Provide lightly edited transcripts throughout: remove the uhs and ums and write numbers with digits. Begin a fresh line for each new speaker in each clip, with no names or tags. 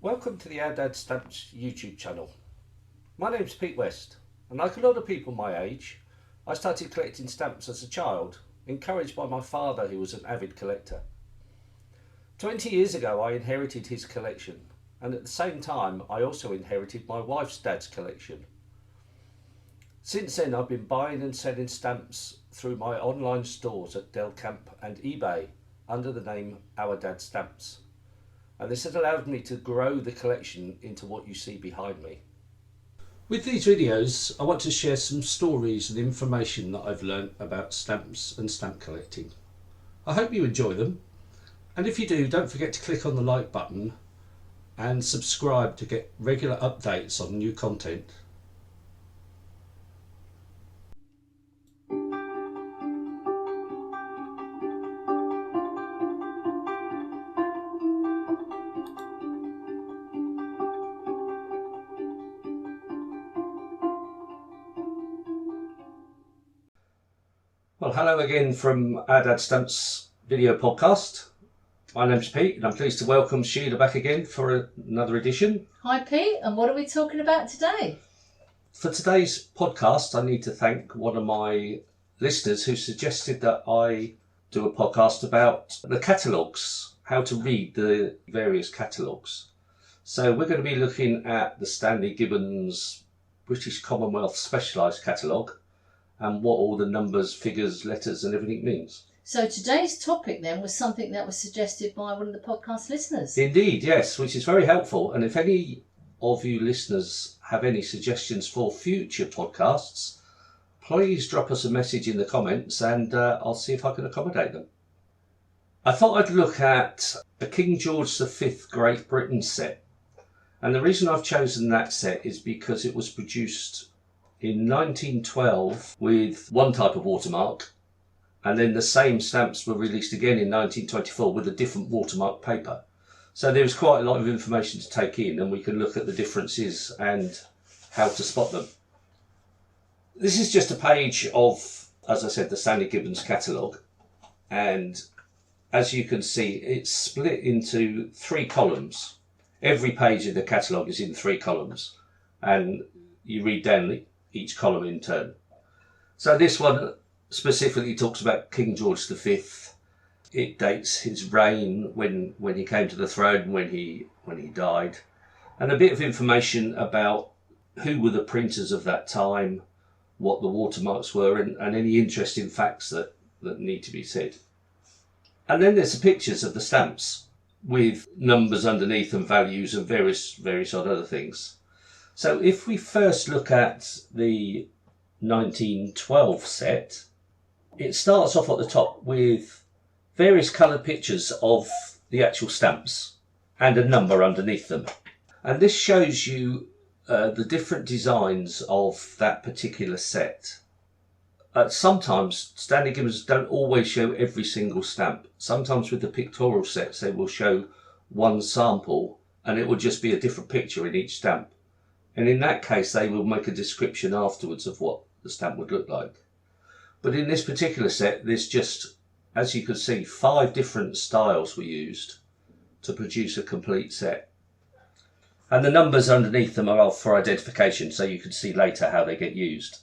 Welcome to the Ourdadsstamps YouTube channel. My name's Pete West, and like a lot of people my age, I started collecting stamps as a child, encouraged by my father, who was an avid collector. 20 years ago I inherited his collection, and at the same time I also inherited my wife's dad's collection. Since then I've been buying and selling stamps through my online stores at Delcamp and eBay under the name Ourdadsstamps. And this has allowed me to grow the collection into what you see behind me. With these videos, I want to share some stories and information that I've learnt about stamps and stamp collecting. I hope you enjoy them, and if you do, don't forget to click on the like button and subscribe to get regular updates on new content. Well, hello again from Ourdadsstamps video podcast. My name's Pete, and I'm pleased to welcome Sheila back again for another edition.
Hi Pete, and what are we talking about today?
For today's podcast, I need to thank one of my listeners who suggested that I do a podcast about the catalogues, how to read the various catalogues. So we're going to be looking at the Stanley Gibbons British Commonwealth Specialised catalogue, and what all the numbers, figures, letters and everything means.
So today's topic then was something that was suggested by one of the podcast listeners.
Indeed, yes, which is very helpful. And if any of you listeners have any suggestions for future podcasts, please drop us a message in the comments and I'll see if I can accommodate them. I thought I'd look at the King George V Great Britain set. And the reason I've chosen that set is because it was produced in 1912 with one type of watermark, and then the same stamps were released again in 1924 with a different watermark paper. So there was quite a lot of information to take in, and we can look at the differences and how to spot them. This is just a page of, as I said, the Stanley Gibbons catalogue, and as you can see, it's split into 3 columns. Every page of the catalogue is in 3 columns, and you read down each column in turn. So this one specifically talks about King George V. It dates his reign, when he came to the throne, when he died, and a bit of information about who were the printers of that time, what the watermarks were, and any interesting facts that need to be said. And then there's the pictures of the stamps with numbers underneath and values and various odd other things. So if we first look at the 1912 set, it starts off at the top with various coloured pictures of the actual stamps and a number underneath them. And this shows you the different designs of that particular set. Sometimes Stanley Gibbons don't always show every single stamp. Sometimes with the pictorial sets they will show one sample and it will just be a different picture in each stamp. And in that case, they will make a description afterwards of what the stamp would look like. But in this particular set, there's just, as you can see, 5 different styles were used to produce a complete set. And the numbers underneath them are for identification, so you can see later how they get used.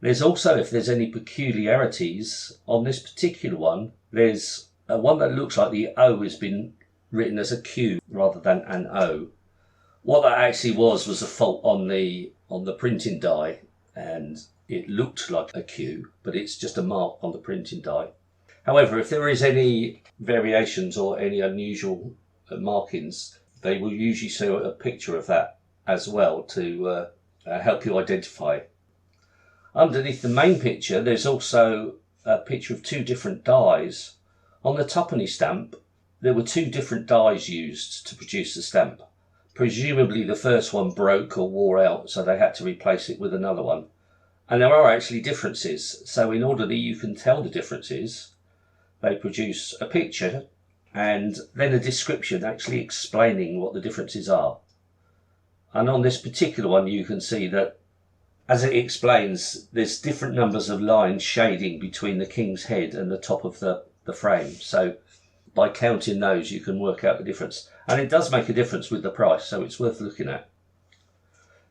There's also, if there's any peculiarities on this particular one, there's one that looks like the O has been written as a Q rather than an O. What that actually was a fault on the printing die, and it looked like a Q, but it's just a mark on the printing die. However, if there is any variations or any unusual markings, they will usually show a picture of that as well to help you identify. Underneath the main picture, there's also a picture of 2 different dies. On the twopenny stamp, there were 2 different dies used to produce the stamp. Presumably the first one broke or wore out, so they had to replace it with another one. And there are actually differences. So in order that you can tell the differences, they produce a picture and then a description actually explaining what the differences are. And on this particular one, you can see that, as it explains, there's different numbers of lines shading between the king's head and the top of the frame. So by counting those you can work out the difference. And it does make a difference with the price, so it's worth looking at.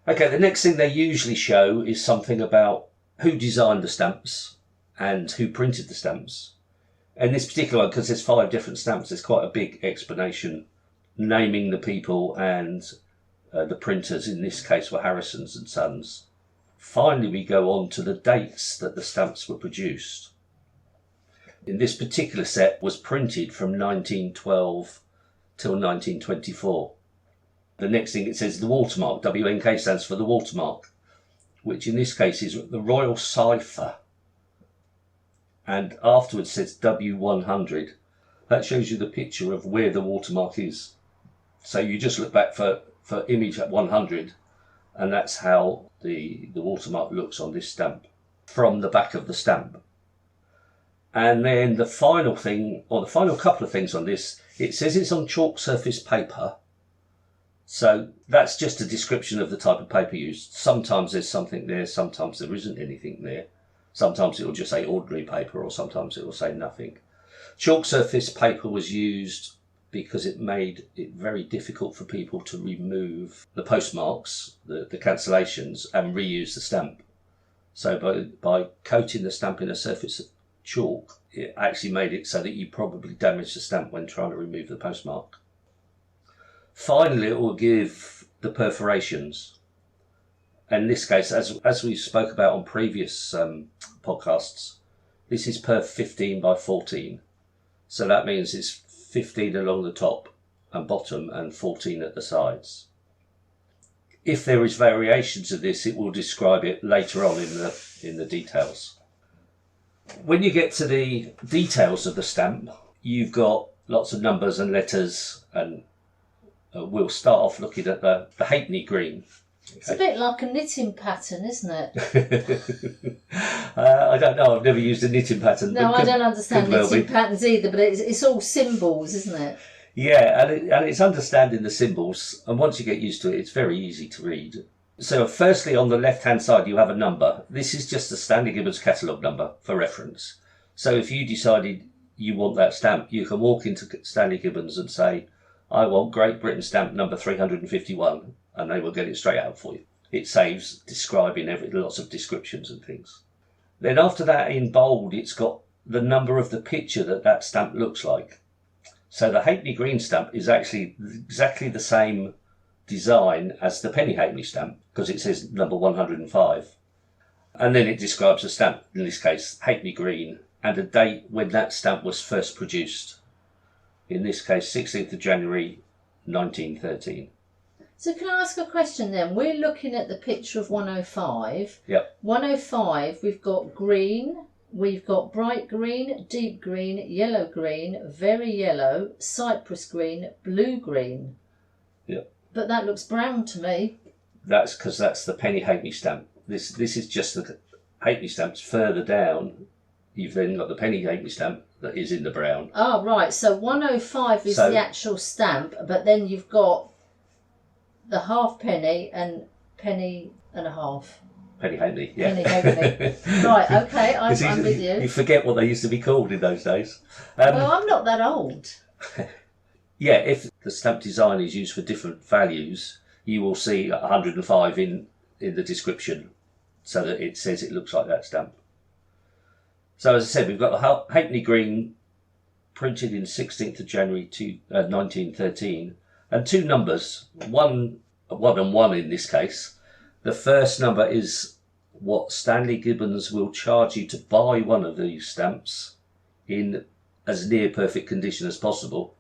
Okay, the next thing they usually show is something about who designed the stamps and who printed the stamps. And this particular one, because there's 5 different stamps, there's quite a big explanation naming the people, and the printers in this case were Harrison's and Sons. Finally, we go on to the dates that the stamps were produced. In this particular set was printed from 1912 till 1924. The next thing it says the watermark, WNK stands for the watermark, which in this case is the Royal Cipher. And afterwards says W100. That shows you the picture of where the watermark is. So you just look back for image at 100, and that's how the watermark looks on this stamp from the back of the stamp. And then the final thing, or the final couple of things on this, it says it's on chalk surface paper. So that's just a description of the type of paper used. Sometimes there's something there, sometimes there isn't anything there. Sometimes it will just say ordinary paper, or sometimes it will say nothing. Chalk surface paper was used because it made it very difficult for people to remove the postmarks, the cancellations, and reuse the stamp. So by coating the stamp in a surface of chalk, it actually made it so that you probably damage the stamp when trying to remove the postmark. Finally, it will give the perforations. In this case, as we spoke about on previous podcasts, this is per 15 by 14. So that means it's 15 along the top and bottom and 14 at the sides. If there is variations of this, it will describe it later on in the details. When you get to the details of the stamp, you've got lots of numbers and letters, and we'll start off looking at the Hatley Green.
It's a bit like a knitting pattern, isn't it?
I don't know, I've never used a knitting pattern.
No, I don't understand knitting patterns either, but it's all symbols, isn't it?
Yeah, and it's understanding the symbols, and once you get used to it, it's very easy to read. So firstly, on the left-hand side, you have a number. This is just the Stanley Gibbons catalogue number for reference. So if you decided you want that stamp, you can walk into Stanley Gibbons and say, I want Great Britain stamp number 351, and they will get it straight out for you. It saves describing lots of descriptions and things. Then after that, in bold, it's got the number of the picture that stamp looks like. So the Hatley Green stamp is actually exactly the same design as the penny Hatley stamp, because it says number 105. And then it describes the stamp, in this case Hatley Green, and a date when that stamp was first produced. In this case, 16th of January 1913.
So can I ask a question then? We're looking at the picture of 105.
Yep.
105, we've got green, we've got bright green, deep green, yellow green, very yellow, cypress green, blue green.
Yep.
But that looks brown to me.
That's because that's the penny Hatley stamp. This is just the Hatley stamps further down. You've then got the penny Hatley stamp that is in the brown.
Oh, right. So 105 is the actual stamp, but then you've got the half penny and penny and a half.
Penny Hatley, yeah.
Penny Hatley. Right, okay, I'm with you.
You forget what they used to be called in those days.
Well, I'm not that old.
Yeah, if the stamp design is used for different values, you will see 105 in the description, so that it says it looks like that stamp. So as I said, we've got the Hatley Green printed in 16th of January 1913, and 2 numbers, one and one in this case. The first number is what Stanley Gibbons will charge you to buy one of these stamps in as near perfect condition as possible.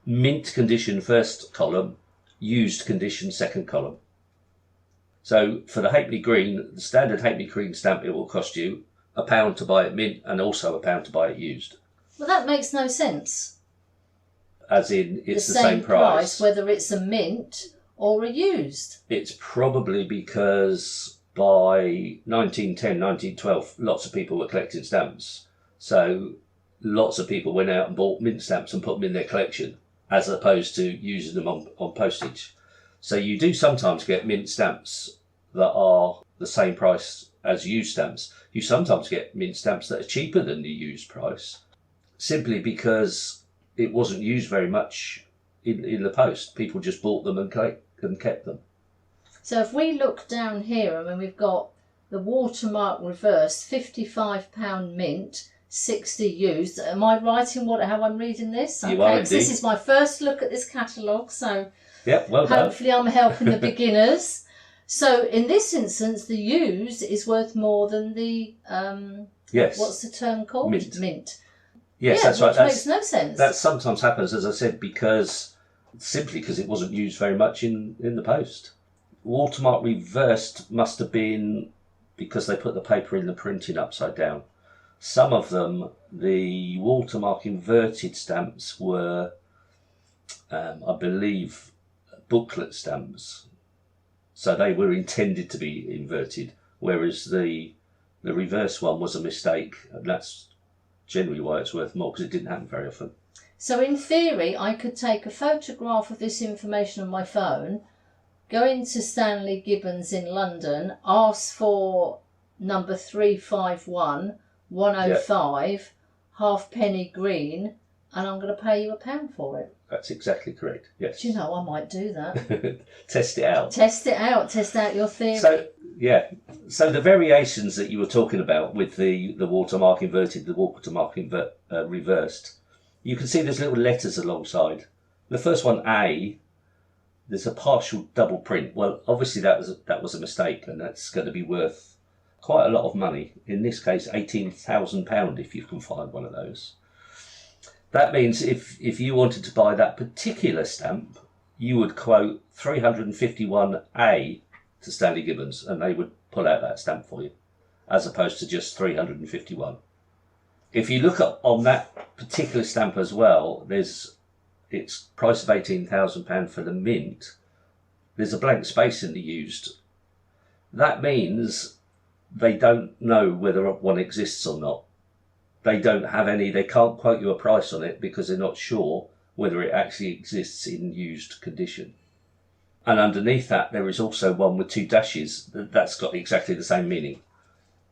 Mint condition first column, used condition second column. So for the Hatley Green, the standard Hatley Green stamp, it will cost you £1 to buy it mint and also £1 to buy it used.
Well, that makes no sense.
As in, it's the same price.
Whether it's a mint or a used.
It's probably because by 1910, 1912, lots of people were collecting stamps. So lots of people went out and bought mint stamps and put them in their collection, as opposed to using them on postage. So you do sometimes get mint stamps that are the same price as used stamps. You sometimes get mint stamps that are cheaper than the used price, simply because it wasn't used very much in the post. People just bought them and kept them.
So if we look down here, I mean, we've got the watermark reverse, £55 mint, 60 used. Am I right in how I'm reading this?
You are indeed.
This is my first look at this catalogue, so
Yep, well done.
hopefully I'm helping the beginners. So in this instance, the used is worth more than the,
yes.
What's the term called?
Mint. Yes, that's
right.
right.
That makes no sense.
That sometimes happens, as I said, simply because it wasn't used very much in the post. Watermark reversed must have been because they put the paper in the printing upside down. Some of them, the watermark inverted stamps were, I believe, booklet stamps. So they were intended to be inverted, whereas the reverse one was a mistake, and that's generally why it's worth more, because it didn't happen very often.
So in theory, I could take a photograph of this information on my phone, go into Stanley Gibbons in London, ask for number 351 105 halfpenny green, and I'm going to pay you £1 for it.
That's exactly correct, yes.
Do you know, I might do that.
Test it out.
Test out your theory.
So the variations that you were talking about with the watermark inverted, the watermark reversed, you can see there's little letters alongside. The first one, A, there's a partial double print. Well, obviously that was a mistake, and that's going to be worth quite a lot of money. In this case, £18,000 if you can find one of those. That means if you wanted to buy that particular stamp, you would quote 351A to Stanley Gibbons, and they would pull out that stamp for you, as opposed to just 351. If you look up on that particular stamp as well, it's price of £18,000 for the mint. There's a blank space in the used. That means they don't know whether one exists or not. They don't have any, they can't quote you a price on it because they're not sure whether it actually exists in used condition. And underneath that, there is also one with 2 dashes. That's got exactly the same meaning.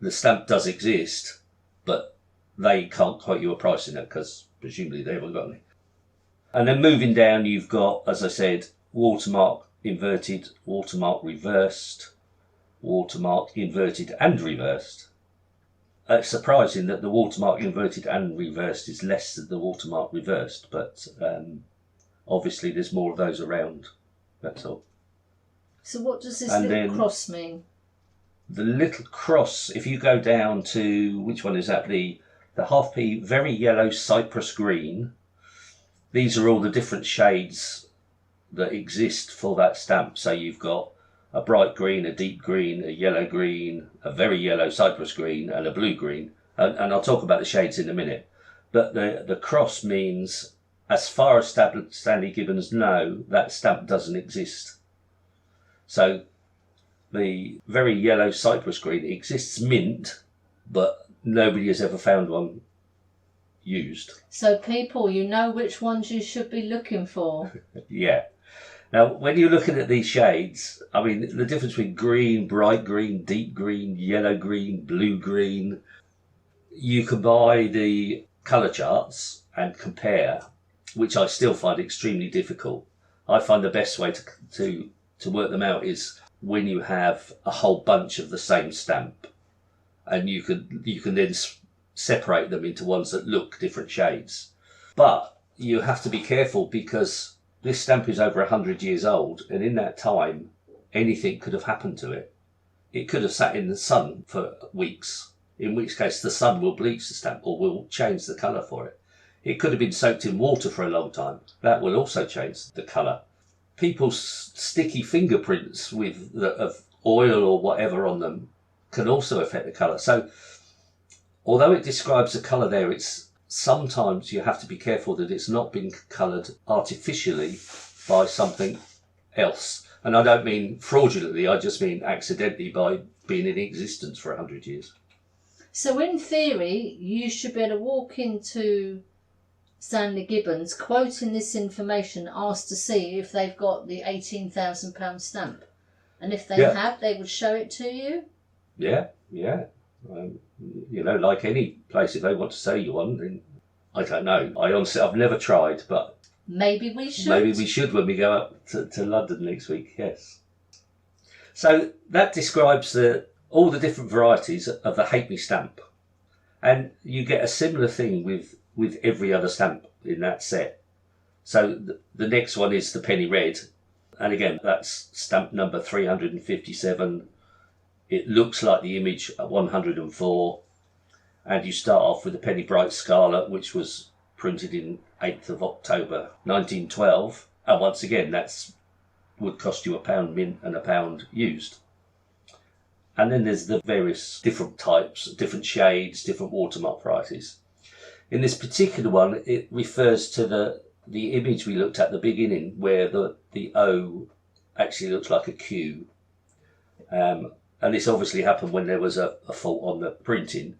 The stamp does exist, but they can't quote you a price in it because presumably they haven't got any. And then moving down, you've got, as I said, watermark inverted, watermark reversed, watermark inverted and reversed. It's surprising that the watermark inverted and reversed is less than the watermark reversed, but obviously there's more of those around, that's all.
So what does this little cross mean?
The little cross, if you go down to, which one is that? The half P very yellow cypress green. These are all the different shades that exist for that stamp. So you've got a bright green, a deep green, a yellow green, a very yellow cypress green, and a blue green. And I'll talk about the shades in a minute. But the cross means, as far as Stanley Gibbons know, that stamp doesn't exist. So the very yellow cypress green exists mint, but nobody has ever found one used.
So people, you know which ones you should be looking for.
Yeah. Now, when you're looking at these shades, I mean, the difference between green, bright green, deep green, yellow green, blue green, you can buy the colour charts and compare, which I still find extremely difficult. I find the best way to work them out is when you have a whole bunch of the same stamp, and you can then separate them into ones that look different shades. But you have to be careful because this stamp is over 100 years old, and in that time, anything could have happened to it. It could have sat in the sun for weeks, in which case the sun will bleach the stamp or will change the colour for it. It could have been soaked in water for a long time. That will also change the colour. People's sticky fingerprints of oil or whatever on them can also affect the colour. So, although it describes the colour there, sometimes you have to be careful that it's not been coloured artificially by something else. And I don't mean fraudulently, I just mean accidentally by being in existence for 100 years. So
in theory, you should be able to walk into Stanley Gibbons, quoting this information, ask to see if they've got the £18,000 stamp. And if they have, they would show it to you? Yeah. Like any place, if they want to sell you one, then
I don't know. I've never tried, but
maybe we should.
Maybe we should when we go up to London next week, yes. So that describes all the different varieties of the Hatley stamp. And you get a similar thing with every other stamp in that set. So the next one is the penny red. And again, that's stamp number 357. It looks like the image at 104. And you start off with the penny bright scarlet, which was printed in 8th of October 1912. And once again, that's would cost you £1 mint and £1 used. And then there's the various different types, different shades, different watermark varieties. In this particular one, it refers to the image we looked at the beginning, where the O actually looks like a Q. And this obviously happened when there was a fault on the printing.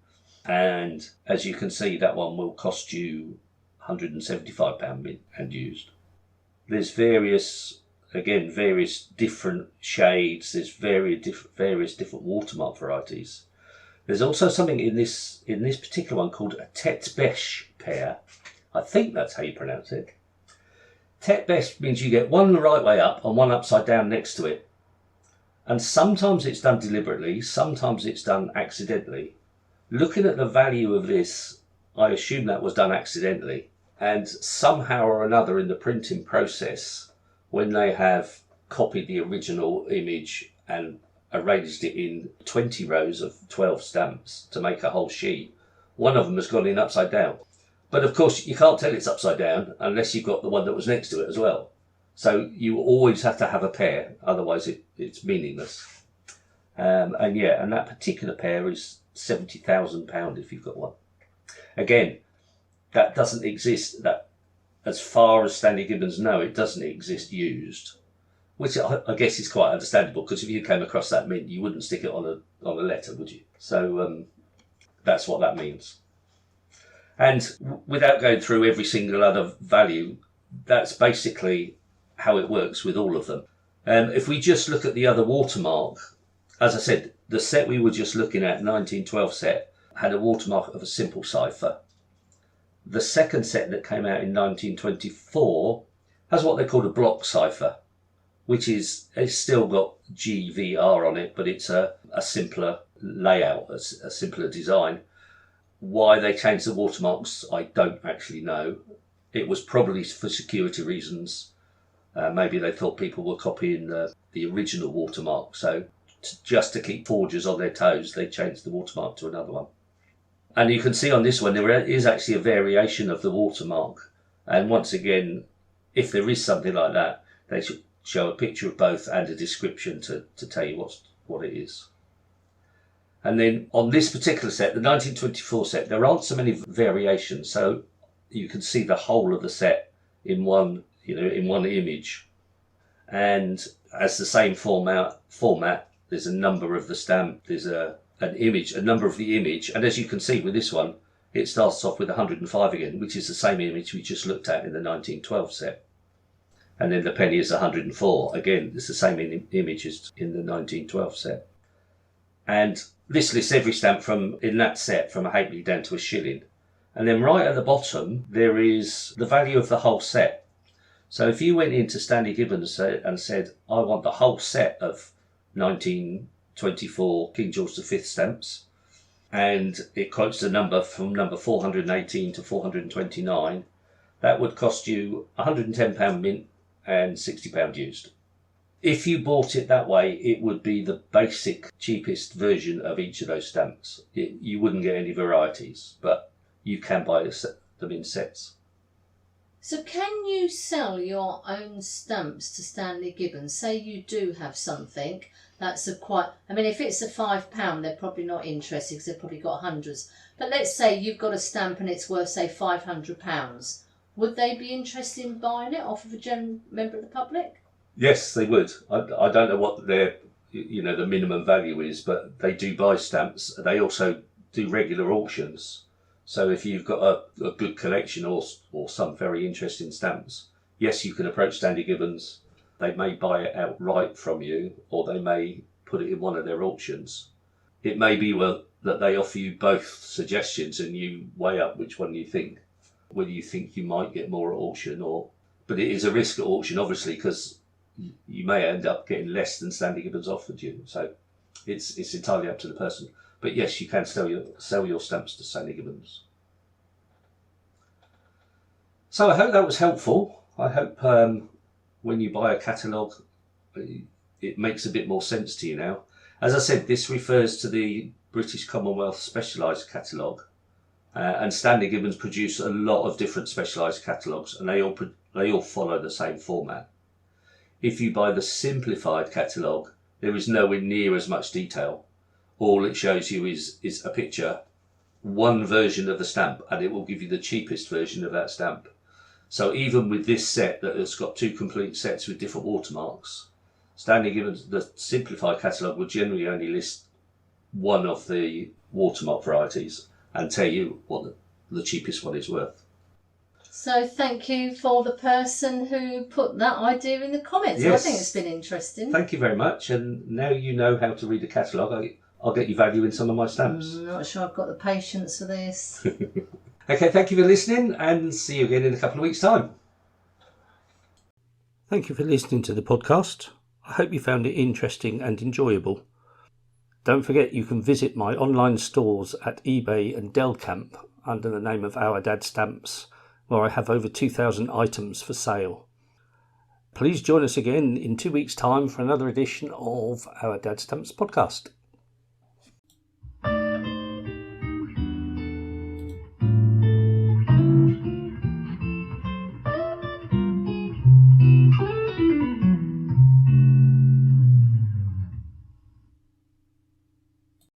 And as you can see, that one will cost you £175 mint and used. There's various different shades. There's various different watermark varieties. There's also something in this particular one called a tete bêche pair. I think that's how you pronounce it. Tete bêche means you get one the right way up and one upside down next to it. And sometimes it's done deliberately, sometimes it's done accidentally. Looking at the value of this, I assume that was done accidentally. And somehow or another in the printing process, when they have copied the original image and arranged it in 20 rows of 12 stamps to make a whole sheet, one of them has gone in upside down. But of course, you can't tell it's upside down unless you've got the one that was next to it as well. So you always have to have a pair, otherwise it's meaningless. And that particular pair is £70,000 if you've got one. Again, that doesn't exist. That, as far as Stanley Gibbons know, it doesn't exist used, which I guess is quite understandable, because if you came across that mint, you wouldn't stick it on a letter, would you? So that's what that means. And without going through every single other value, that's basically how it works with all of them. If we just look at the other watermark, as I said, the set we were just looking at, 1912 set, had a watermark of a simple cipher. The second set that came out in 1924 has what they call a block cipher, which it's still got GVR on it, but it's a simpler layout, a simpler design. Why they changed the watermarks, I don't actually know. It was probably for security reasons. Maybe they thought people were copying the original watermark, so just to keep forgers on their toes, they changed the watermark to another one. And you can see on this one, there is actually a variation of the watermark. And once again, if there is something like that, they should show a picture of both and a description to tell you what it is. And then on this particular set, the 1924 set, there aren't so many variations. So you can see the whole of the set in one image. And as the same format, there's a number of the stamp, there's a number of the image, and as you can see with this one, it starts off with 105 again, which is the same image we just looked at in the 1912 set. And then the penny is 104. Again, it's the same image as in the 1912 set. And this lists every stamp in that set from a halfpenny down to a shilling. And then right at the bottom, there is the value of the whole set. So if you went into Stanley Gibbons and said, I want the whole set of 1924 King George V stamps, and it quotes the number from number 418 to 429, that would cost you £110 mint and £60 used. If you bought it that way, it would be the basic, cheapest version of each of those stamps. You wouldn't get any varieties, but you can buy them in sets.
So can you sell your own stamps to Stanley Gibbons? Say you do have something that's if it's a £5, they're probably not interested because they've probably got hundreds. But let's say you've got a stamp and it's worth, say, £500. Would they be interested in buying it off of a general member of the public?
Yes, they would. I don't know what the minimum value is, but they do buy stamps. They also do regular auctions. So if you've got a good collection or some very interesting stamps, yes, you can approach Stanley Gibbons. They may buy it outright from you, or they may put it in one of their auctions. It may be that they offer you both suggestions and you weigh up which one you think. whether you think you might get more at auction, but it is a risk at auction, obviously, because you may end up getting less than Stanley Gibbons offered you. So it's entirely up to the person. But yes, you can sell your stamps to Stanley Gibbons. So I hope that was helpful. I hope when you buy a catalogue, it makes a bit more sense to you now. As I said, this refers to the British Commonwealth Specialised catalogue, and Stanley Gibbons produce a lot of different specialised catalogues, and they all follow the same format. If you buy the simplified catalogue, there is nowhere near as much detail. All it shows you is a picture, one version of the stamp, and it will give you the cheapest version of that stamp. So even with this set that has got 2 complete sets with different watermarks, Stanley Gibbons, the simplified catalogue, will generally only list one of the watermark varieties and tell you what the cheapest one is worth.
So thank you for the person who put that idea in the comments.
Yes.
I think it's been interesting.
Thank you very much. And now you know how to read a catalogue. I'll get you value in some of my stamps.
I'm not sure I've got the patience for this.
Okay, thank you for listening, and see you again in a couple of weeks' time. Thank you for listening to the podcast. I hope you found it interesting and enjoyable. Don't forget you can visit my online stores at eBay and Delcamp under the name of Ourdadsstamps, where I have over 2,000 items for sale. Please join us again in 2 weeks' time for another edition of Ourdadsstamps podcast.